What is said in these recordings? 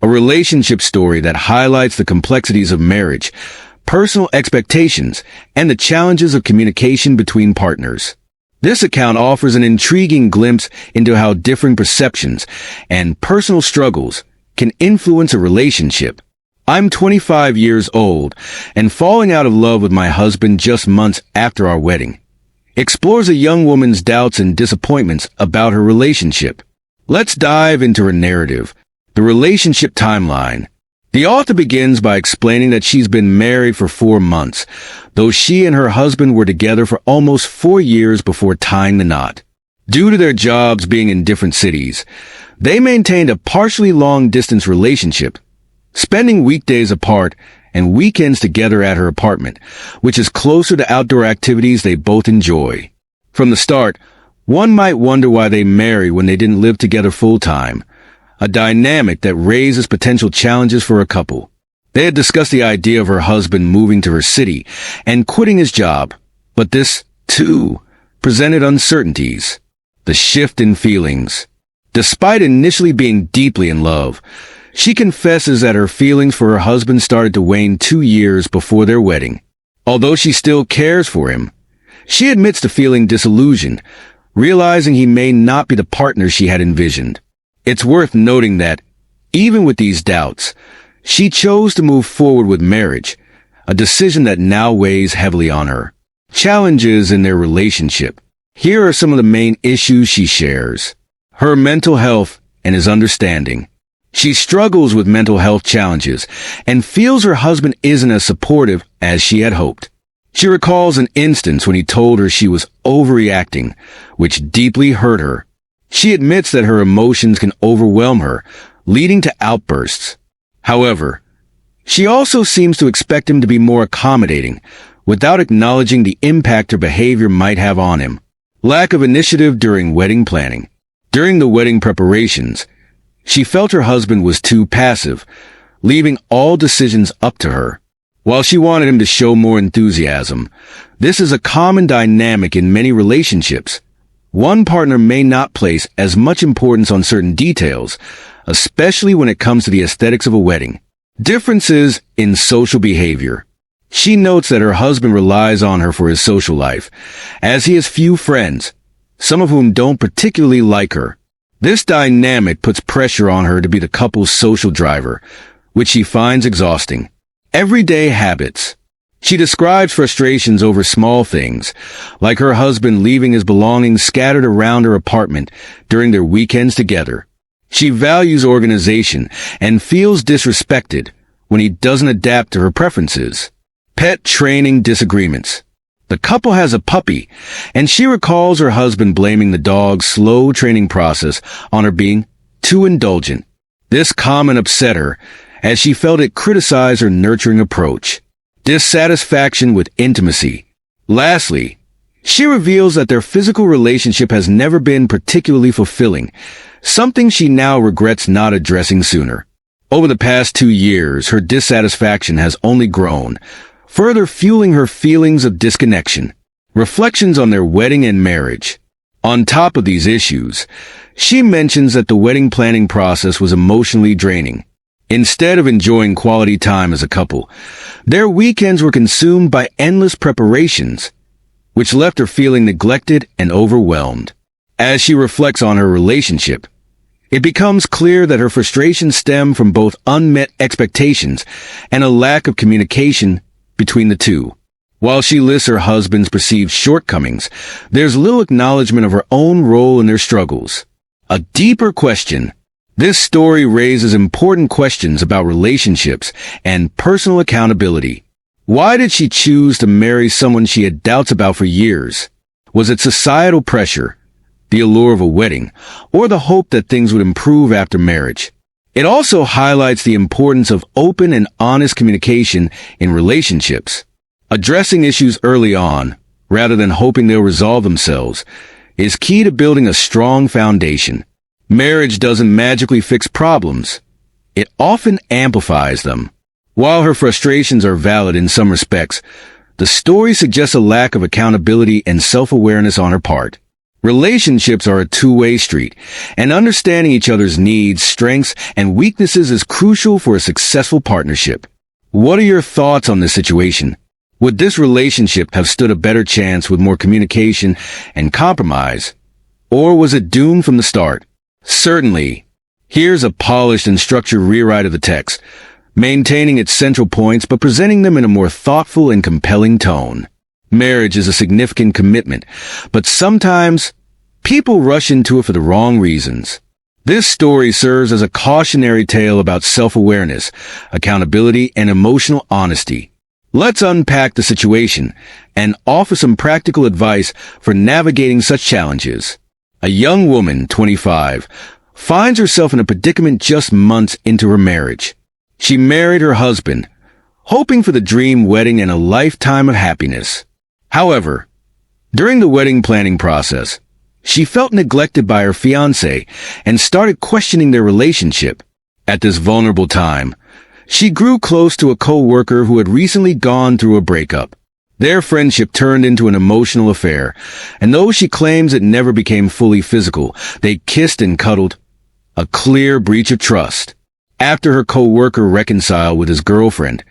a relationship story that highlights the complexities of marriage, personal expectations, and the challenges of communication between partners. This account offers an intriguing glimpse into how differing perceptions and personal struggles can influence a relationship. I'm 25 years old and falling out of love with my husband just months after our wedding. Explores a young woman's doubts and disappointments about her relationship. Let's dive into her narrative, the relationship timeline. The author begins by explaining that she's been married for 4 months, though she and her husband were together for almost 4 years before tying the knot. Due to their jobs being in different cities, they maintained a partially long-distance relationship, spending weekdays apart and weekends together at her apartment, which is closer to outdoor activities they both enjoy. From the start, one might wonder why they married when they didn't live together full-time, a dynamic that raises potential challenges for a couple. They had discussed the idea of her husband moving to her city and quitting his job, but this, too, presented uncertainties. The shift in feelings. Despite initially being deeply in love, she confesses that her feelings for her husband started to wane 2 years before their wedding. Although she still cares for him, she admits to feeling disillusioned, realizing he may not be the partner she had envisioned. It's worth noting that, even with these doubts, she chose to move forward with marriage, a decision that now weighs heavily on her. Challenges in their relationship. Here are some of the main issues she shares. Her mental health and his understanding. She struggles with mental health challenges and feels her husband isn't as supportive as she had hoped. She recalls an instance when he told her she was overreacting, which deeply hurt her. She admits that her emotions can overwhelm her, leading to outbursts. However, she also seems to expect him to be more accommodating, without acknowledging the impact her behavior might have on him. Lack of initiative during wedding planning. During the wedding preparations, she felt her husband was too passive, leaving all decisions up to her. While she wanted him to show more enthusiasm, this is a common dynamic in many relationships. One partner may not place as much importance on certain details, especially when it comes to the aesthetics of a wedding. Differences in social behavior. She notes that her husband relies on her for his social life, as he has few friends, some of whom don't particularly like her. This dynamic puts pressure on her to be the couple's social driver, which she finds exhausting. Everyday habits. She describes frustrations over small things, like her husband leaving his belongings scattered around her apartment during their weekends together. She values organization and feels disrespected when he doesn't adapt to her preferences. Pet training disagreements. The couple has a puppy, and she recalls her husband blaming the dog's slow training process on her being too indulgent. This comment upset her, as she felt it criticized her nurturing approach. Dissatisfaction with intimacy. Lastly, she reveals that their physical relationship has never been particularly fulfilling, something she now regrets not addressing sooner. Over the past 2 years, her dissatisfaction has only grown, further fueling her feelings of disconnection. Reflections on their wedding and marriage. On top of these issues, she mentions that the wedding planning process was emotionally draining. Instead of enjoying quality time as a couple, their weekends were consumed by endless preparations, which left her feeling neglected and overwhelmed. As she reflects on her relationship, it becomes clear that her frustrations stem from both unmet expectations and a lack of communication between the two. While she lists her husband's perceived shortcomings, there's little acknowledgement of her own role in their struggles. A deeper question. This story raises important questions about relationships and personal accountability. Why did she choose to marry someone she had doubts about for years? Was it societal pressure, the allure of a wedding, or the hope that things would improve after marriage? It also highlights the importance of open and honest communication in relationships. Addressing issues early on, rather than hoping they'll resolve themselves, is key to building a strong foundation. Marriage doesn't magically fix problems. It often amplifies them. While her frustrations are valid in some respects, the story suggests a lack of accountability and self-awareness on her part. Relationships are a two-way street, and understanding each other's needs, strengths, and weaknesses is crucial for a successful partnership. What are your thoughts on this situation? Would this relationship have stood a better chance with more communication and compromise? Or was it doomed from the start? Certainly. Here's a polished and structured rewrite of the text, maintaining its central points but presenting them in a more thoughtful and compelling tone. Marriage is a significant commitment, but sometimes people rush into it for the wrong reasons. This story serves as a cautionary tale about self-awareness, accountability, and emotional honesty. Let's unpack the situation and offer some practical advice for navigating such challenges. A young woman, 25, finds herself in a predicament just months into her marriage. She married her husband, hoping for the dream wedding and a lifetime of happiness. However, during the wedding planning process, she felt neglected by her fiancé and started questioning their relationship. At this vulnerable time, she grew close to a co-worker who had recently gone through a breakup. Their friendship turned into an emotional affair, and though she claims it never became fully physical, they kissed and cuddled, a clear breach of trust. After her co-worker reconciled with his girlfriend,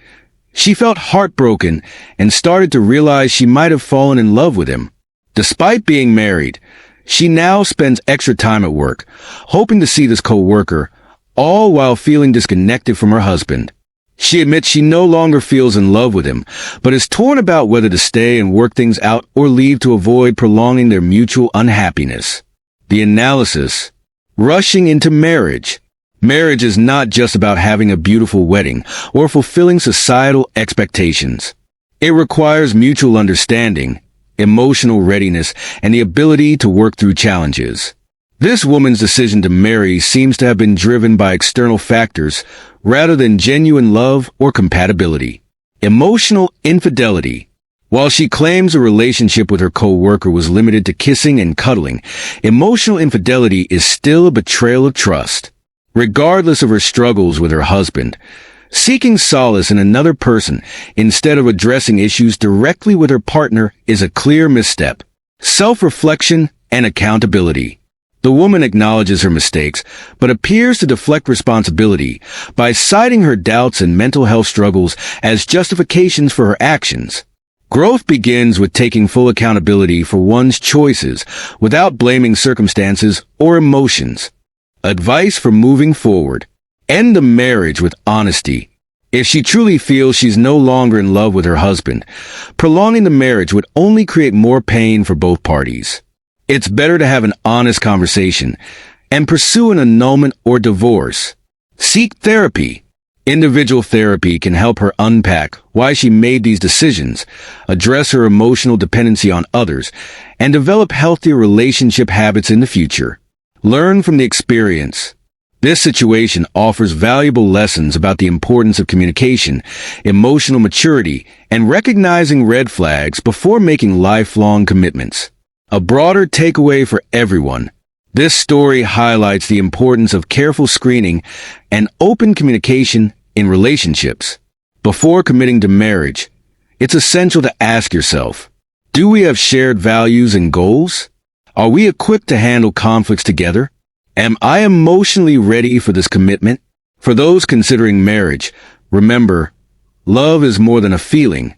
she felt heartbroken and started to realize she might have fallen in love with him. Despite being married, she now spends extra time at work, hoping to see this co-worker, all while feeling disconnected from her husband. She admits she no longer feels in love with him, but is torn about whether to stay and work things out or leave to avoid prolonging their mutual unhappiness. The analysis: rushing into marriage. Marriage is not just about having a beautiful wedding or fulfilling societal expectations. It requires mutual understanding, emotional readiness, and the ability to work through challenges. This woman's decision to marry seems to have been driven by external factors rather than genuine love or compatibility. Emotional infidelity. While she claims a relationship with her co-worker was limited to kissing and cuddling, emotional infidelity is still a betrayal of trust. Regardless of her struggles with her husband, seeking solace in another person instead of addressing issues directly with her partner is a clear misstep. Self-reflection and accountability. The woman acknowledges her mistakes, but appears to deflect responsibility by citing her doubts and mental health struggles as justifications for her actions. Growth begins with taking full accountability for one's choices without blaming circumstances or emotions. Advice for moving forward. End the marriage with honesty. If she truly feels she's no longer in love with her husband, prolonging the marriage would only create more pain for both parties. It's better to have an honest conversation and pursue an annulment or divorce. Seek therapy. Individual therapy can help her unpack why she made these decisions, address her emotional dependency on others, and develop healthier relationship habits in the future. Learn from the experience. This situation offers valuable lessons about the importance of communication, emotional maturity, and recognizing red flags before making lifelong commitments. A broader takeaway for everyone. This story highlights the importance of careful screening and open communication in relationships. Before committing to marriage, it's essential to ask yourself, do we have shared values and goals? Are we equipped to handle conflicts together? Am I emotionally ready for this commitment? For those considering marriage, remember, love is more than a feeling.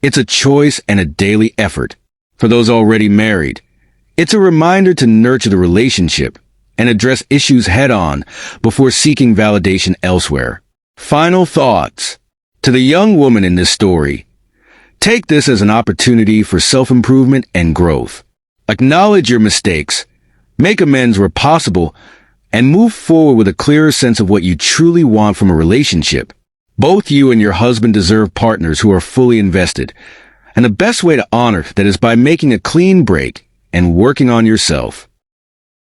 It's a choice and a daily effort. For those already married, it's a reminder to nurture the relationship and address issues head-on before seeking validation elsewhere. Final thoughts. To the young woman in this story, take this as an opportunity for self-improvement and growth. Acknowledge your mistakes, make amends where possible, and move forward with a clearer sense of what you truly want from a relationship. Both you and your husband deserve partners who are fully invested, and the best way to honor that is by making a clean break and working on yourself.